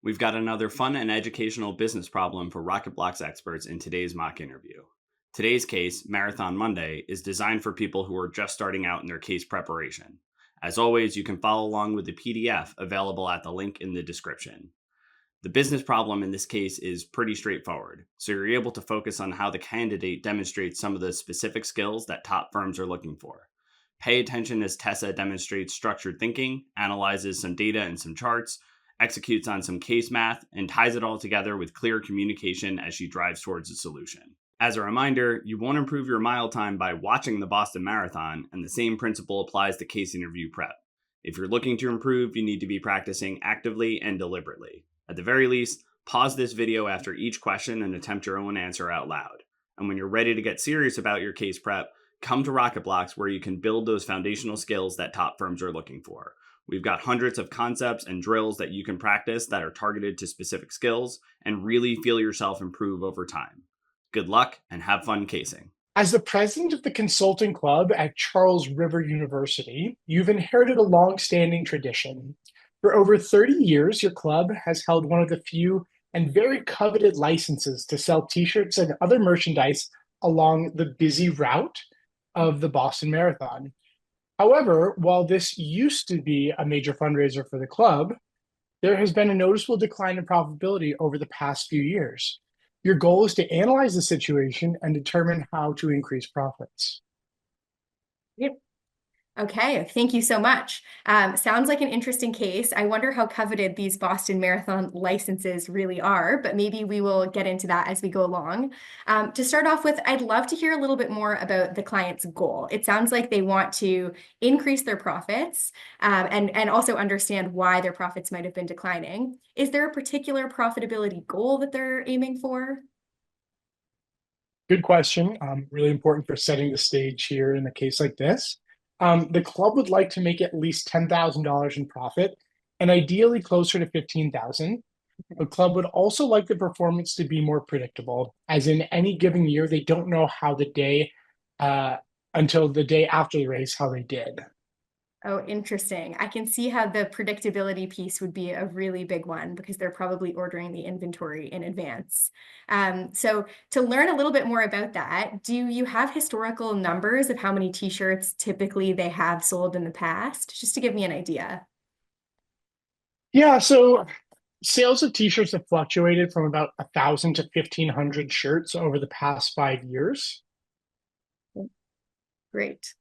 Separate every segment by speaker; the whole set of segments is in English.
Speaker 1: We've got another fun and educational business problem for Rocket Blocks experts in today's mock interview. Today's case, Marathon Monday, is designed for people who are just starting out in their case preparation. As always, you can follow along with the PDF available at the link in the description. The business problem in this case is pretty straightforward, so you're able to focus on how the candidate demonstrates some of the specific skills that top firms are looking for. Pay attention as Tessa demonstrates structured thinking, analyzes some data and some charts, executes on some case math, and ties it all together with clear communication as she drives towards a solution. As a reminder, you won't improve your mile time by watching the Boston Marathon, and the same principle applies to case interview prep. If you're looking to improve, you need to be practicing actively and deliberately. At the very least, pause this video after each question and attempt your own answer out loud. And when you're ready to get serious about your case prep, come to Rocket Blocks where you can build those foundational skills that top firms are looking for. We've got hundreds of concepts and drills that you can practice that are targeted to specific skills and really feel yourself improve over time. Good luck and have fun casing.
Speaker 2: As the president of the consulting club at Charles River University, you've inherited a long-standing tradition. For over 30 years, your club has held one of the few and very coveted licenses to sell t-shirts and other merchandise along the busy route of the Boston Marathon. However, while this used to be a major fundraiser for the club, there has been a noticeable decline in profitability over the past few years. Your goal is to analyze the situation and determine how to increase profits.
Speaker 3: Yep. Okay, thank you so much. Sounds like an interesting case. I wonder how coveted these Boston Marathon licenses really are, but maybe we will get into that as we go along. To start off with, I'd love to hear a little bit more about the client's goal. It sounds like they want to increase their profits and also understand why their profits might have been declining. Is there a particular profitability goal that they're aiming for?
Speaker 2: Good question. Really important for setting the stage here in a case like this. The club would like to make at least $10,000 in profit and ideally closer to $15,000. The club would also like the performance to be more predictable, as in any given year, they don't know how the day until the day after the race, how they did.
Speaker 3: Oh, interesting. I can see how the predictability piece would be a really big one because they're probably ordering the inventory in advance. So to learn a little bit more about that, do you have historical numbers of how many t-shirts typically they have sold in the past? Just to give me an idea.
Speaker 2: Yeah, so sales of t-shirts have fluctuated from about 1,000 to 1,500 shirts over the past 5 years.
Speaker 3: Great.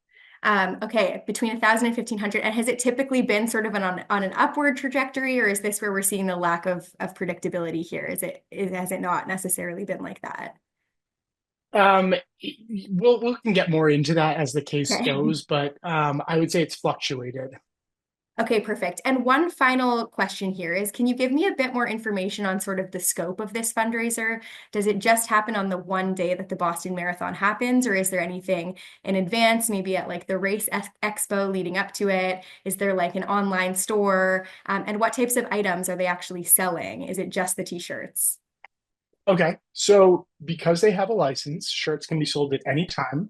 Speaker 3: Okay, between 1,000 and 1,500. And has it typically been sort of on an upward trajectory, or is this where we're seeing the lack of predictability here? Has it not necessarily been like that?
Speaker 2: We can get more into that as the case
Speaker 3: Okay.
Speaker 2: goes, but I would say it's fluctuated.
Speaker 3: Okay, perfect. And one final question here is, can you give me a bit more information on sort of the scope of this fundraiser? Does it just happen on the one day that the Boston Marathon happens, or is there anything in advance, maybe at like the race expo leading up to it? Is there like an online store? And what types of items are they actually selling? Is it just the t-shirts?
Speaker 2: Okay, so because they have a license, shirts can be sold at any time.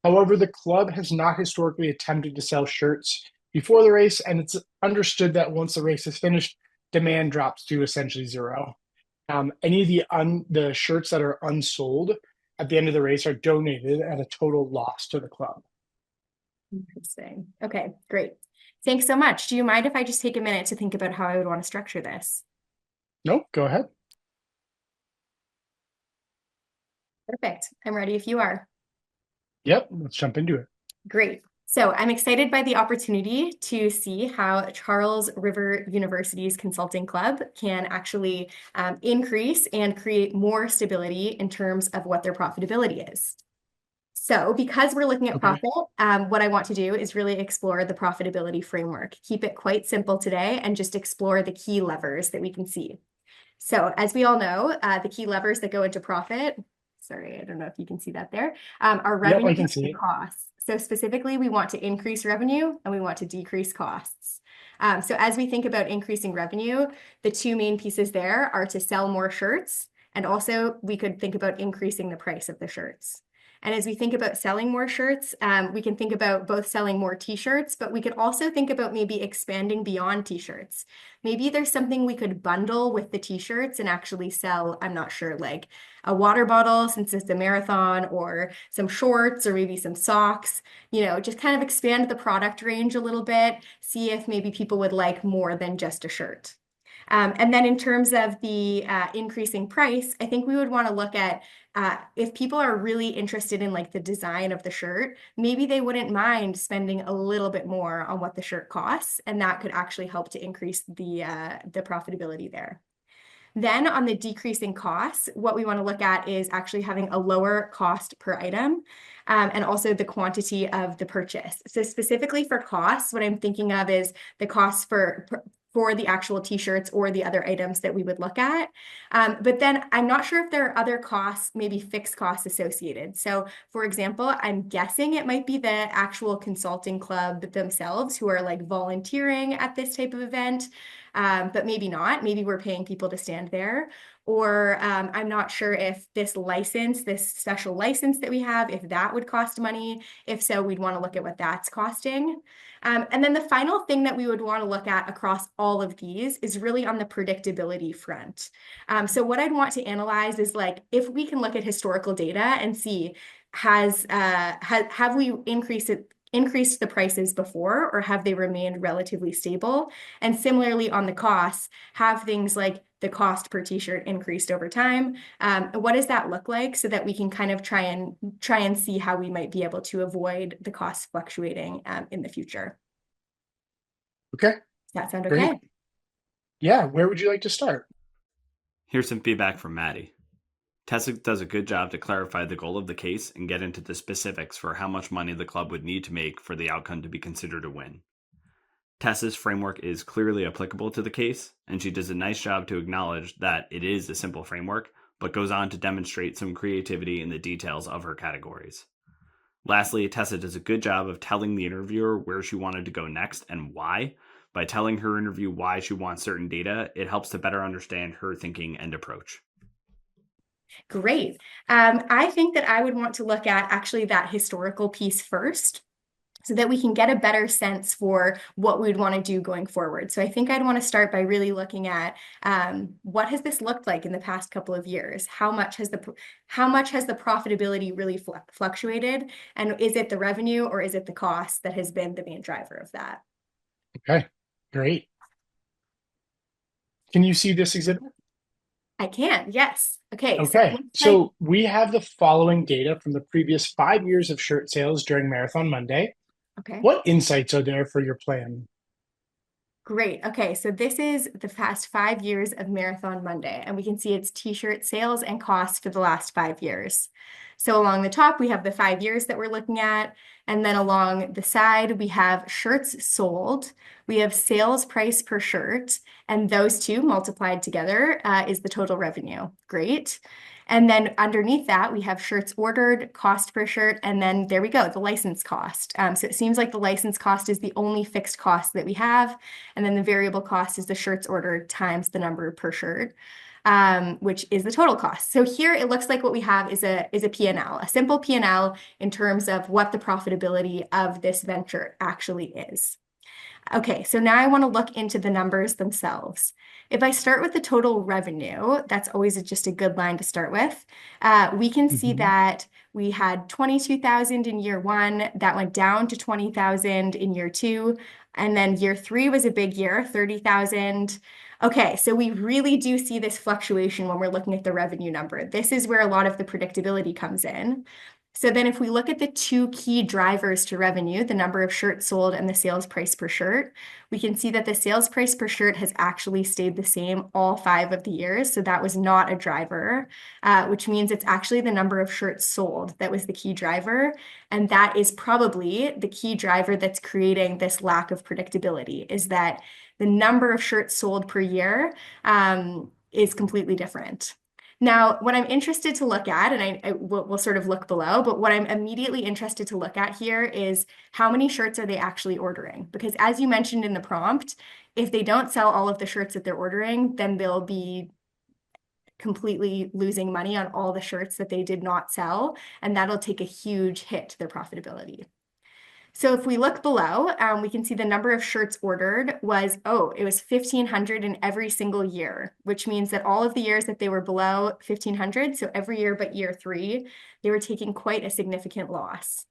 Speaker 2: However, the club has not historically attempted to sell shirts before the race, and it's understood that once the race is finished, demand drops to essentially zero. Any of the shirts that are unsold at the end of the race are donated at a total loss to the club.
Speaker 3: Interesting. Okay, great. Thanks so much. Do you mind if I just take a minute to think about how I would want to structure this?
Speaker 2: Nope, go ahead.
Speaker 3: Perfect. I'm ready if you are.
Speaker 2: Yep, let's jump into it.
Speaker 3: Great. So I'm excited by the opportunity to see how Charles River University's Consulting Club can actually increase and create more stability in terms of what their profitability is. So because we're looking at profit, what I want to do is really explore the profitability framework. Keep it quite simple today and just explore the key levers that we can see. So as we all know, the key levers that go into profit, sorry, I don't know if you can see that there, are revenue and costs. So specifically, we want to increase revenue and we want to decrease costs. So as we think about increasing revenue, the two main pieces there are to sell more shirts, and also we could think about increasing the price of the shirts. And as we think about selling more shirts, we can think about both selling more t-shirts, but we could also think about maybe expanding beyond t-shirts. Maybe there's something we could bundle with the t-shirts and actually sell, I'm not sure, like a water bottle since it's a marathon, or some shorts, or maybe some socks, just kind of expand the product range a little bit, see if maybe people would like more than just a shirt. And then in terms of the increasing price, I think we would want to look at if people are really interested in like the design of the shirt, maybe they wouldn't mind spending a little bit more on what the shirt costs, and that could actually help to increase the profitability there. Then on the decreasing costs, what we want to look at is actually having a lower cost per item, and also the quantity of the purchase. So specifically for costs, what I'm thinking of is the cost for the actual t-shirts or the other items that we would look at. But then I'm not sure if there are other costs, maybe fixed costs associated. So for example, I'm guessing it might be the actual consulting club themselves who are like volunteering at this type of event. But maybe not. Maybe we're paying people to stand there. Or I'm not sure if this special license that we have, if that would cost money. If so, we'd want to look at what that's costing. And then the final thing that we would want to look at across all of these is really on the predictability front. So what I'd want to analyze is like, if we can look at historical data and see, have we increased the prices before, or have they remained relatively stable? And similarly on the costs, have things like the cost per t-shirt increased over time? What does that look like, so that we can kind of try and see how we might be able to avoid the costs fluctuating in the future?
Speaker 2: Okay.
Speaker 3: Does that sound
Speaker 2: Great.
Speaker 3: okay?
Speaker 2: Yeah. Where would you like to start?
Speaker 1: Here's some feedback from Maddie. Tessa does a good job to clarify the goal of the case and get into the specifics for how much money the club would need to make for the outcome to be considered a win. Tessa's framework is clearly applicable to the case, and she does a nice job to acknowledge that it is a simple framework, but goes on to demonstrate some creativity in the details of her categories. Lastly, Tessa does a good job of telling the interviewer where she wanted to go next and why. By telling her interview why she wants certain data, it helps to better understand her thinking and approach.
Speaker 3: Great. I think that I would want to look at actually that historical piece first, so that we can get a better sense for what we'd want to do going forward. So I think I'd want to start by really looking at what has this looked like in the past couple of years? How much has the profitability really fluctuated? And is it the revenue, or is it the cost that has been the main driver of that?
Speaker 2: Okay, great. Can you see this exhibit?
Speaker 3: I can, yes. Okay.
Speaker 2: So we have the following data from the previous 5 years of shirt sales during Marathon Monday.
Speaker 3: Okay.
Speaker 2: What insights are there for your plan?
Speaker 3: Great. Okay, so this is the past 5 years of Marathon Monday, and we can see its t-shirt sales and costs for the last 5 years. So along the top, we have the 5 years that we're looking at, and then along the side, we have shirts sold, we have sales price per shirt, and those two multiplied together is the total revenue. Great. And then underneath that, we have shirts ordered, cost per shirt, and then there we go, the license cost. So it seems like the license cost is the only fixed cost that we have, and then the variable cost is the shirts ordered times the number per shirt, which is the total cost. So here it looks like what we have is a P&L, a simple P&L in terms of what the profitability of this venture actually is. Okay, so now I want to look into the numbers themselves. If I start with the total revenue, that's always just a good line to start with. We can see that we had 22,000 in year one, that went down to 20,000 in year two, and then year three was a big year, 30,000. Okay, so we really do see this fluctuation when we're looking at the revenue number. This is where a lot of the predictability comes in. So then if we look at the two key drivers to revenue, the number of shirts sold and the sales price per shirt, we can see that the sales price per shirt has actually stayed the same all 5 of the years. So that was not a driver, which means it's actually the number of shirts sold that was the key driver. And that is probably the key driver that's creating this lack of predictability, is that the number of shirts sold per year is completely different. Now, what I'm interested to look at, and we'll sort of look below, but what I'm immediately interested to look at here is how many shirts are they actually ordering? Because as you mentioned in the prompt, if they don't sell all of the shirts that they're ordering, then they'll be completely losing money on all the shirts that they did not sell, and that'll take a huge hit to their profitability. So if we look below, we can see the number of shirts ordered was, it was 1,500 in every single year, which means that all of the years that they were below 1,500, so every year but year 3, they were taking quite a significant loss.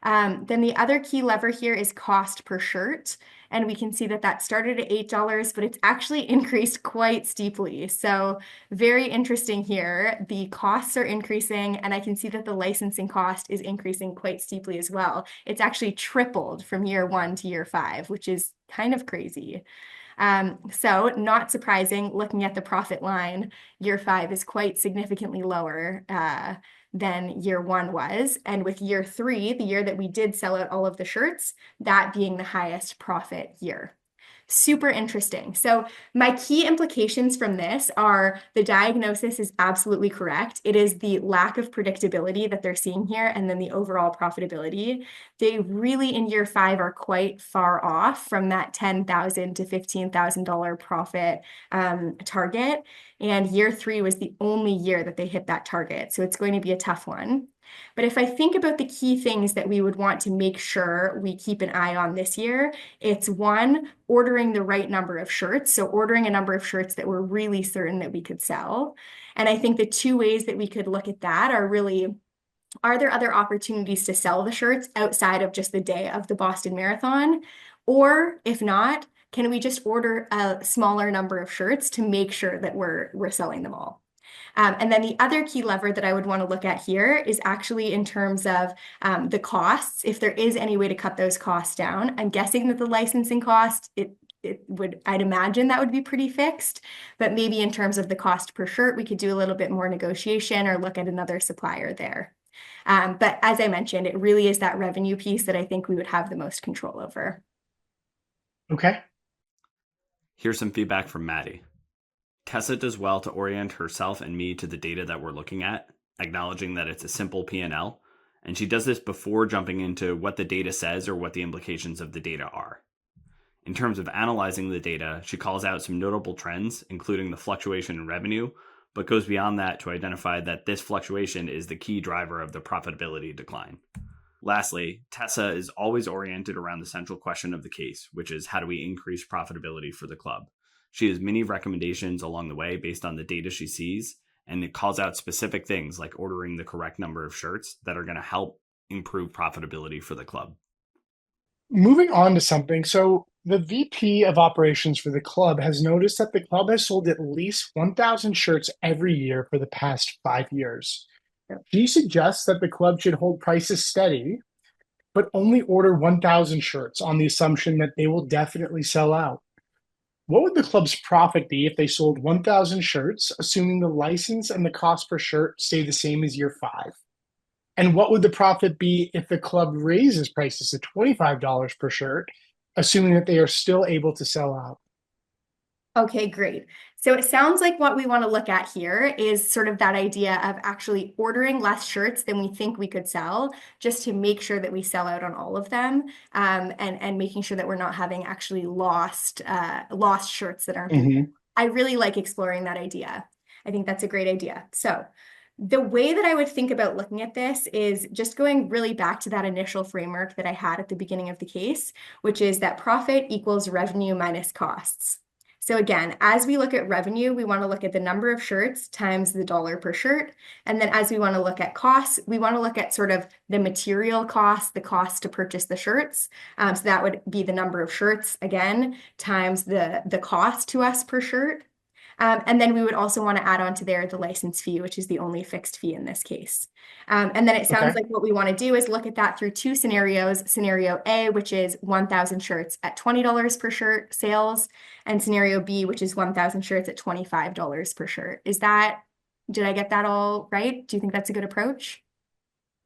Speaker 3: Then the other key lever here is cost per shirt. And we can see that that started at $8, but it's actually increased quite steeply. So very interesting here. The costs are increasing, and I can see that the licensing cost is increasing quite steeply as well. It's actually tripled from year 1 to year 5, which is kind of crazy. So not surprising, looking at the profit line, year 5 is quite significantly lower than year 1 was. And with year 3, the year that we did sell out all of the shirts, that being the highest profit year. Super interesting. So my key implications from this are the diagnosis is absolutely correct. It is the lack of predictability that they're seeing here, and then the overall profitability. They really in year 5 are quite far off from that $10,000 to $15,000 profit target. And year 3 was the only year that they hit that target. So it's going to be a tough one. But if I think about the key things that we would want to make sure we keep an eye on this year, it's 1, ordering the right number of shirts. So ordering a number of shirts that we're really certain that we could sell. And I think the 2 ways that we could look at that are really, are there other opportunities to sell the shirts outside of just the day of the Boston Marathon? Or if not, can we just order a smaller number of shirts to make sure that we're selling them all? And then the other key lever that I would want to look at here is actually in terms of the costs, if there is any way to cut those costs down. I'm guessing that the licensing cost, I'd imagine that would be pretty fixed, but maybe in terms of the cost per shirt, we could do a little bit more negotiation or look at another supplier there. But as I mentioned, it really is that revenue piece that I think we would have the most control over.
Speaker 2: Okay.
Speaker 1: Here's some feedback from Maddie. Tessa does well to orient herself and me to the data that we're looking at, acknowledging that it's a simple P&L, and she does this before jumping into what the data says or what the implications of the data are. In terms of analyzing the data, she calls out some notable trends, including the fluctuation in revenue, but goes beyond that to identify that this fluctuation is the key driver of the profitability decline. Lastly, Tessa is always oriented around the central question of the case, which is how do we increase profitability for the club? She has many recommendations along the way based on the data she sees, and it calls out specific things like ordering the correct number of shirts that are going to help improve profitability for the club.
Speaker 2: Moving on to something. So the VP of operations for the club has noticed that the club has sold at least 1,000 shirts every year for the past 5 years. She suggests that the club should hold prices steady, but only order 1,000 shirts on the assumption that they will definitely sell out. What would the club's profit be if they sold 1,000 shirts, assuming the license and the cost per shirt stay the same as year 5? And what would the profit be if the club raises prices to $25 per shirt, assuming that they are still able to sell out?
Speaker 3: Okay, great. So it sounds like what we want to look at here is sort of that idea of actually ordering less shirts than we think we could sell, just to make sure that we sell out on all of them, and making sure that we're not having actually lost shirts that aren't being. I really like exploring that idea. I think that's a great idea. So the way that I would think about looking at this is just going really back to that initial framework that I had at the beginning of the case, which is that profit equals revenue minus costs. So again, as we look at revenue, we want to look at the number of shirts times the dollar per shirt. And then as we want to look at costs, we want to look at sort of the material cost, the cost to purchase the shirts. So that would be the number of shirts, again, times the cost to us per shirt. And then we would also want to add on to there the license fee, which is the only fixed fee in this case. And then it sounds like what we want to do is look at that through 2 scenarios. Scenario A, which is 1,000 shirts at $20 per shirt sales, and scenario B, which is 1,000 shirts at $25 per shirt. Did I get that all right? Do you think that's a good approach?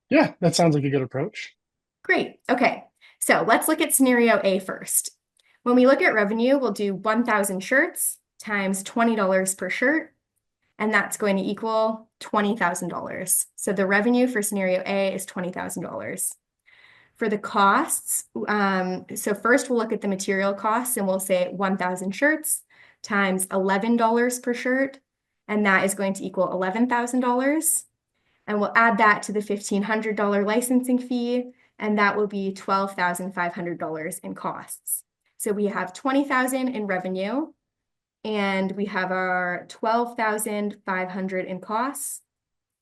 Speaker 2: Yeah, that sounds like a good approach.
Speaker 3: Great. Okay. So let's look at scenario A first. When we look at revenue, we'll do 1,000 shirts times $20 per shirt, and that's going to equal $20,000. So the revenue for scenario A is $20,000. For the costs, so first we'll look at the material costs, and we'll say 1,000 shirts times $11 per shirt, and that is going to equal $11,000. And we'll add that to the $1,500 licensing fee, and that will be $12,500 in costs. So we have $20,000 in revenue, and we have our $12,500 in costs.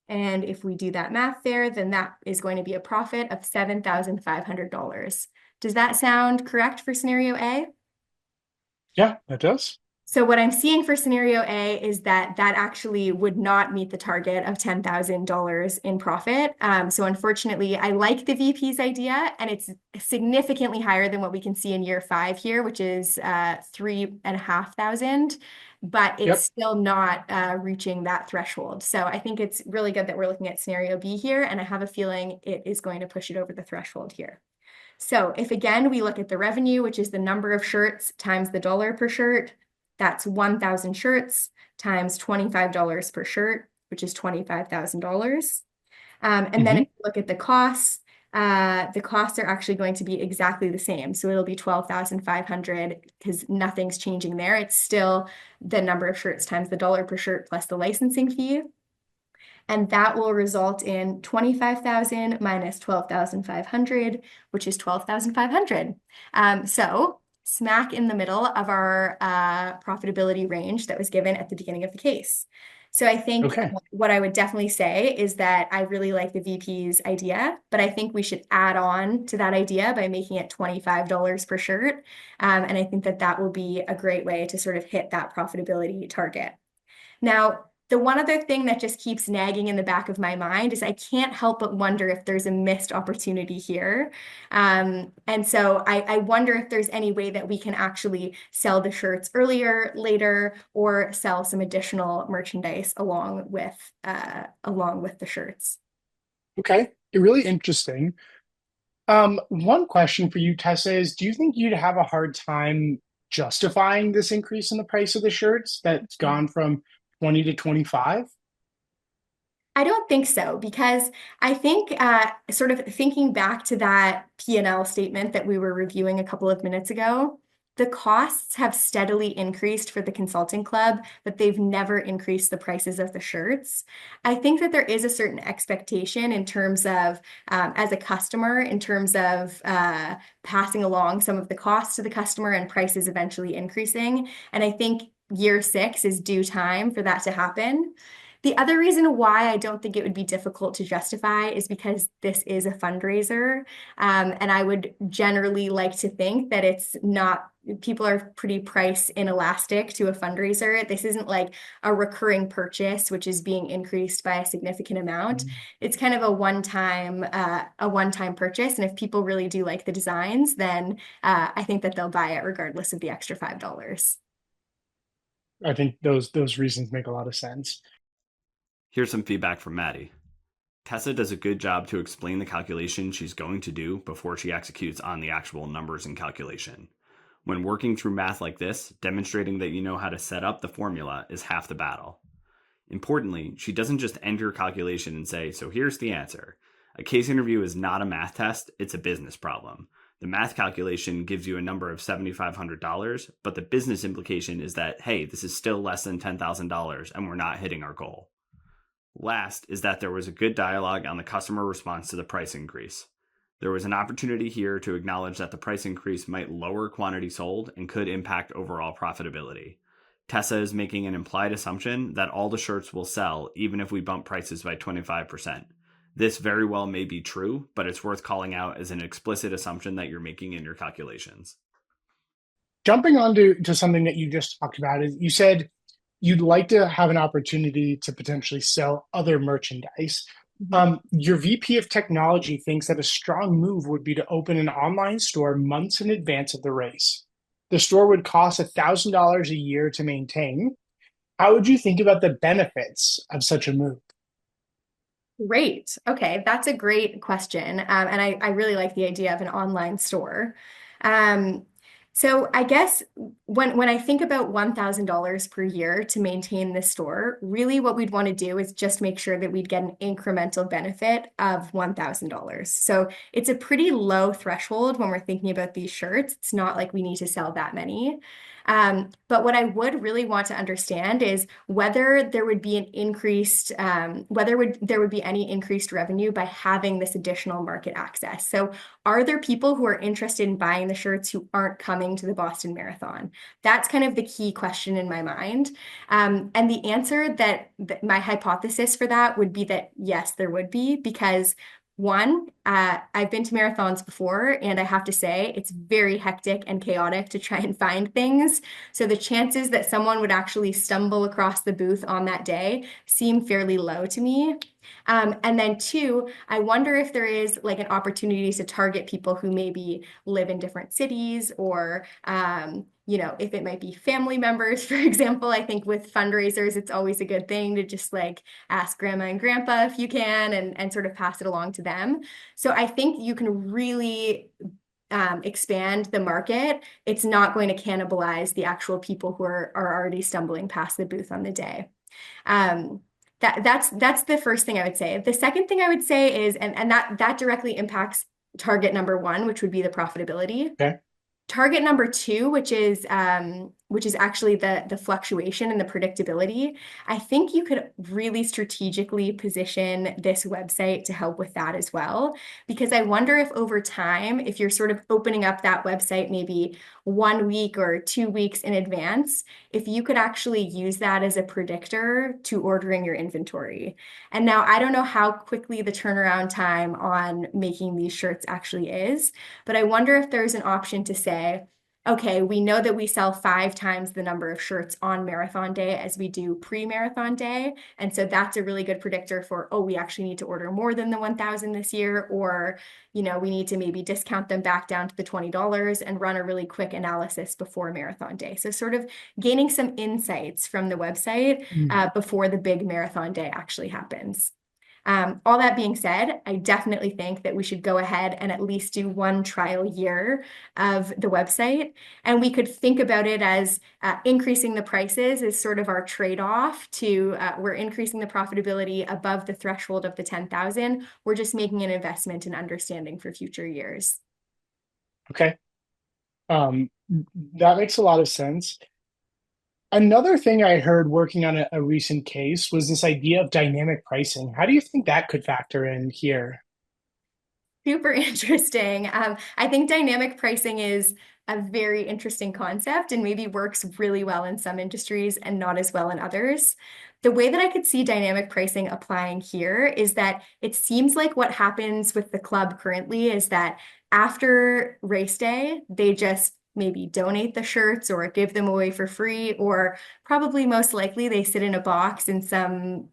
Speaker 3: And if we do that math there, then that is going to be a profit of $7,500. Does that sound correct for scenario A?
Speaker 2: Yeah, that does.
Speaker 3: So what I'm seeing for scenario A is that that actually would not meet the target of $10,000 in profit. So unfortunately, I like the VP's idea, and it's significantly higher than what we can see in year 5 here, which is 3,500, but it's still not reaching that threshold. So I think it's really good that we're looking at scenario B here, and I have a feeling it is going to push it over the threshold here. So if again, we look at the revenue, which is the number of shirts times the dollar per shirt, that's 1,000 shirts times $25 per shirt, which is $25,000. And then if you look at the costs are actually going to be exactly the same. So it'll be 12,500 because nothing's changing there. It's still the number of shirts times the dollar per shirt plus the licensing fee. And that will result in 25,000 minus 12,500, which is 12,500. So smack in the middle of our profitability range that was given at the beginning of the case. So I think what I would definitely say is that I really like the VP's idea, but I think we should add on to that idea by making it $25 per shirt. And I think that that will be a great way to sort of hit that profitability target. Now, the one other thing that just keeps nagging in the back of my mind is I can't help but wonder if there's a missed opportunity here. And so I wonder if there's any way that we can actually sell the shirts earlier, later, or sell some additional merchandise along with the shirts.
Speaker 2: Okay, really interesting. One question for you, Tessa, is do you think you'd have a hard time justifying this increase in the price of the shirts that's gone from 20 to 25?
Speaker 3: I don't think so, because I think sort of thinking back to that P&L statement that we were reviewing a couple of minutes ago, the costs have steadily increased for the consulting club, but they've never increased the prices of the shirts. I think that there is a certain expectation in terms of, as a customer, in terms of passing along some of the costs to the customer and prices eventually increasing. And I think year 6 is due time for that to happen. The other reason why I don't think it would be difficult to justify is because this is a fundraiser. And I would generally like to think that it's not, people are pretty price inelastic to a fundraiser. This isn't like a recurring purchase, which is being increased by a significant amount. It's kind of a one-time purchase. And if people really do like the designs, then I think that they'll buy it regardless of the extra $5.
Speaker 2: I think those reasons make a lot of sense.
Speaker 1: Here's some feedback from Maddie. Tessa does a good job to explain the calculation she's going to do before she executes on the actual numbers and calculation. When working through math like this, demonstrating that you know how to set up the formula is half the battle. Importantly, she doesn't just end her calculation and say, so here's the answer. A case interview is not a math test, it's a business problem. The math calculation gives you a number of $7,500, but the business implication is that, hey, this is still less than $10,000 and we're not hitting our goal. Last is that there was a good dialogue on the customer response to the price increase. There was an opportunity here to acknowledge that the price increase might lower quantity sold and could impact overall profitability. Tessa is making an implied assumption that all the shirts will sell even if we bump prices by 25%. This very well may be true, but it's worth calling out as an explicit assumption that you're making in your calculations.
Speaker 2: Jumping on to something that you just talked about, is you said you'd like to have an opportunity to potentially sell other merchandise. Your VP of technology thinks that a strong move would be to open an online store months in advance of the race. The store would cost $1,000 a year to maintain. How would you think about the benefits of such a move?
Speaker 3: Great. Okay, that's a great question. And I really like the idea of an online store. So I guess when I think about $1,000 per year to maintain this store, really what we'd want to do is just make sure that we'd get an incremental benefit of $1,000. So it's a pretty low threshold when we're thinking about these shirts. It's not like we need to sell that many. But what I would really want to understand is whether there would be there would be any increased revenue by having this additional market access. So are there people who are interested in buying the shirts who aren't coming to the Boston Marathon? That's kind of the key question in my mind. And the answer that my hypothesis for that would be that yes, there would be, because one, I've been to marathons before, and I have to say it's very hectic and chaotic to try and find things. So the chances that someone would actually stumble across the booth on that day seem fairly low to me. And then two, I wonder if there is like an opportunity to target people who maybe live in different cities, or if it might be family members, for example. I think with fundraisers, it's always a good thing to just like ask grandma and grandpa if you can, and sort of pass it along to them. So I think you can really expand the market. It's not going to cannibalize the actual people who are already stumbling past the booth on the day. That's the first thing I would say. The second thing I would say is, and that directly impacts target number one, which would be the profitability.
Speaker 2: Okay.
Speaker 3: Target number two, which is actually the fluctuation and the predictability. I think you could really strategically position this website to help with that as well, because I wonder if over time, if you're sort of opening up that website maybe 1 week or 2 weeks in advance, if you could actually use that as a predictor to ordering your inventory. And now I don't know how quickly the turnaround time on making these shirts actually is, but I wonder if there's an option to say, okay, we know that we sell 5 times the number of shirts on marathon day as we do pre-marathon day. And so that's a really good predictor for, oh, we actually need to order more than the 1,000 this year, or, we need to maybe discount them back down to the $20 and run a really quick analysis before marathon day. So sort of gaining some insights from the website before the big marathon day actually happens. All that being said, I definitely think that we should go ahead and at least do 1 trial year of the website. And we could think about it as increasing the prices is sort of our trade-off to we're increasing the profitability above the threshold of the 10,000. We're just making an investment in understanding for future years.
Speaker 2: Okay. That makes a lot of sense. Another thing I heard working on a recent case was this idea of dynamic pricing. How do you think that could factor in here?
Speaker 3: Super interesting. I think dynamic pricing is a very interesting concept and maybe works really well in some industries and not as well in others. The way that I could see dynamic pricing applying here is that it seems like what happens with the club currently is that after race day, they just maybe donate the shirts or give them away for free, or probably most likely they sit in a box in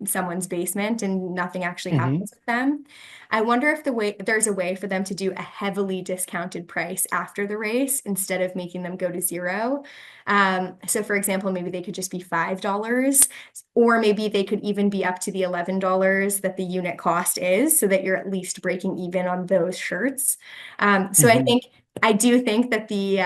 Speaker 3: someone's basement and nothing actually happens with them. I wonder if there's a way for them to do a heavily discounted price after the race instead of making them go to zero. So for example, maybe they could just be $5, or maybe they could even be up to the $11 that the unit cost is, so that you're at least breaking even on those shirts. So I do think that the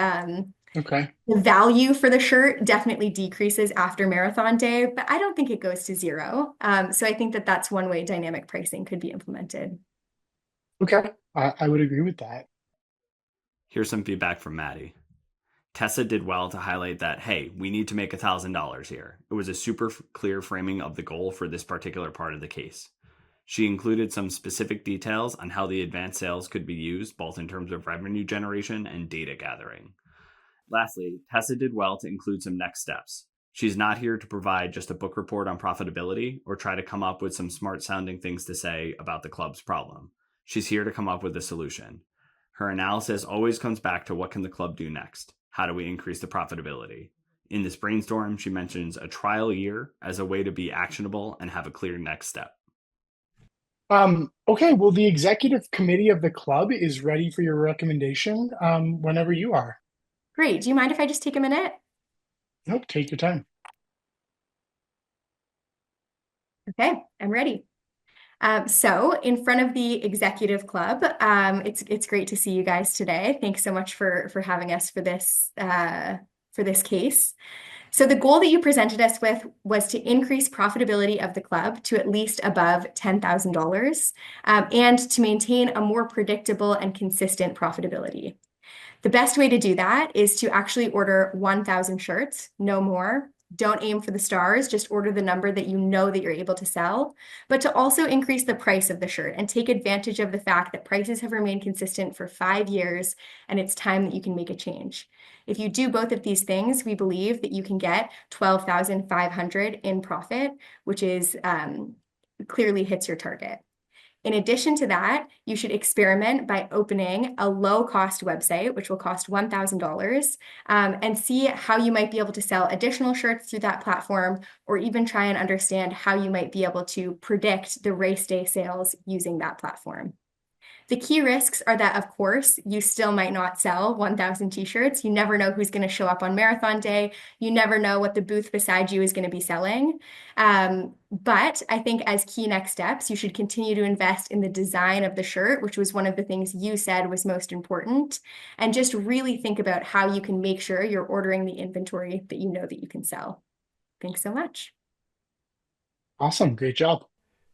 Speaker 3: value for the shirt definitely decreases after marathon day, but I don't think it goes to zero. So I think that that's one way dynamic pricing could be implemented.
Speaker 2: Okay, I would agree with that.
Speaker 1: Here's some feedback from Maddie. Tessa did well to highlight that, hey, we need to make $1,000 here. It was a super clear framing of the goal for this particular part of the case. She included some specific details on how the advanced sales could be used, both in terms of revenue generation and data gathering. Lastly, Tessa did well to include some next steps. She's not here to provide just a book report on profitability or try to come up with some smart-sounding things to say about the club's problem. She's here to come up with a solution. Her analysis always comes back to what can the club do next? How do we increase the profitability? In this brainstorm, she mentions a trial year as a way to be actionable and have a clear next step.
Speaker 2: Okay, well, the executive committee of the club is ready for your recommendation whenever you are.
Speaker 3: Great. Do you mind if I just take a minute?
Speaker 2: Nope, take your time.
Speaker 3: Okay, I'm ready. So in front of the executive club, it's great to see you guys today. Thanks so much for having us for this case. So the goal that you presented us with was to increase profitability of the club to at least above $10,000 and to maintain a more predictable and consistent profitability. The best way to do that is to actually order 1,000 shirts, no more. Don't aim for the stars, just order the number that you know that you're able to sell, but to also increase the price of the shirt and take advantage of the fact that prices have remained consistent for 5 years and it's time that you can make a change. If you do both of these things, we believe that you can get 12,500 in profit, which is clearly hits your target. In addition to that, you should experiment by opening a low-cost website, which will cost $1,000, and see how you might be able to sell additional shirts through that platform, or even try and understand how you might be able to predict the race day sales using that platform. The key risks are that, of course, you still might not sell 1,000 t-shirts. You never know who's going to show up on marathon day. You never know what the booth beside you is going to be selling. But I think as key next steps, you should continue to invest in the design of the shirt, which was one of the things you said was most important, and just really think about how you can make sure you're ordering the inventory that you know that you can sell. Thanks so much.
Speaker 2: Awesome. Great job.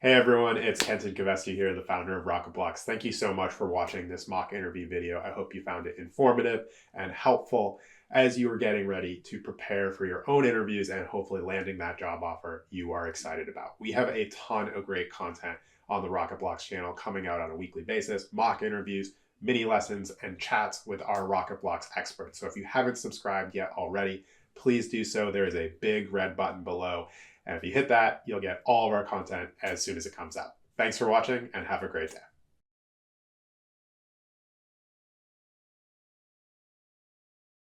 Speaker 4: Hey everyone, it's Kenton Kavesky here, the founder of Rocketblocks. Thank you so much for watching this mock interview video. I hope you found it informative and helpful as you are getting ready to prepare for your own interviews and hopefully landing that job offer you are excited about. We have a ton of great content on the Rocketblocks channel coming out on a weekly basis, mock interviews, mini lessons, and chats with our Rocketblocks experts. So if you haven't subscribed yet already, please do so. There is a big red button below. And if you hit that, you'll get all of our content as soon as it comes out. Thanks for watching and have a great day.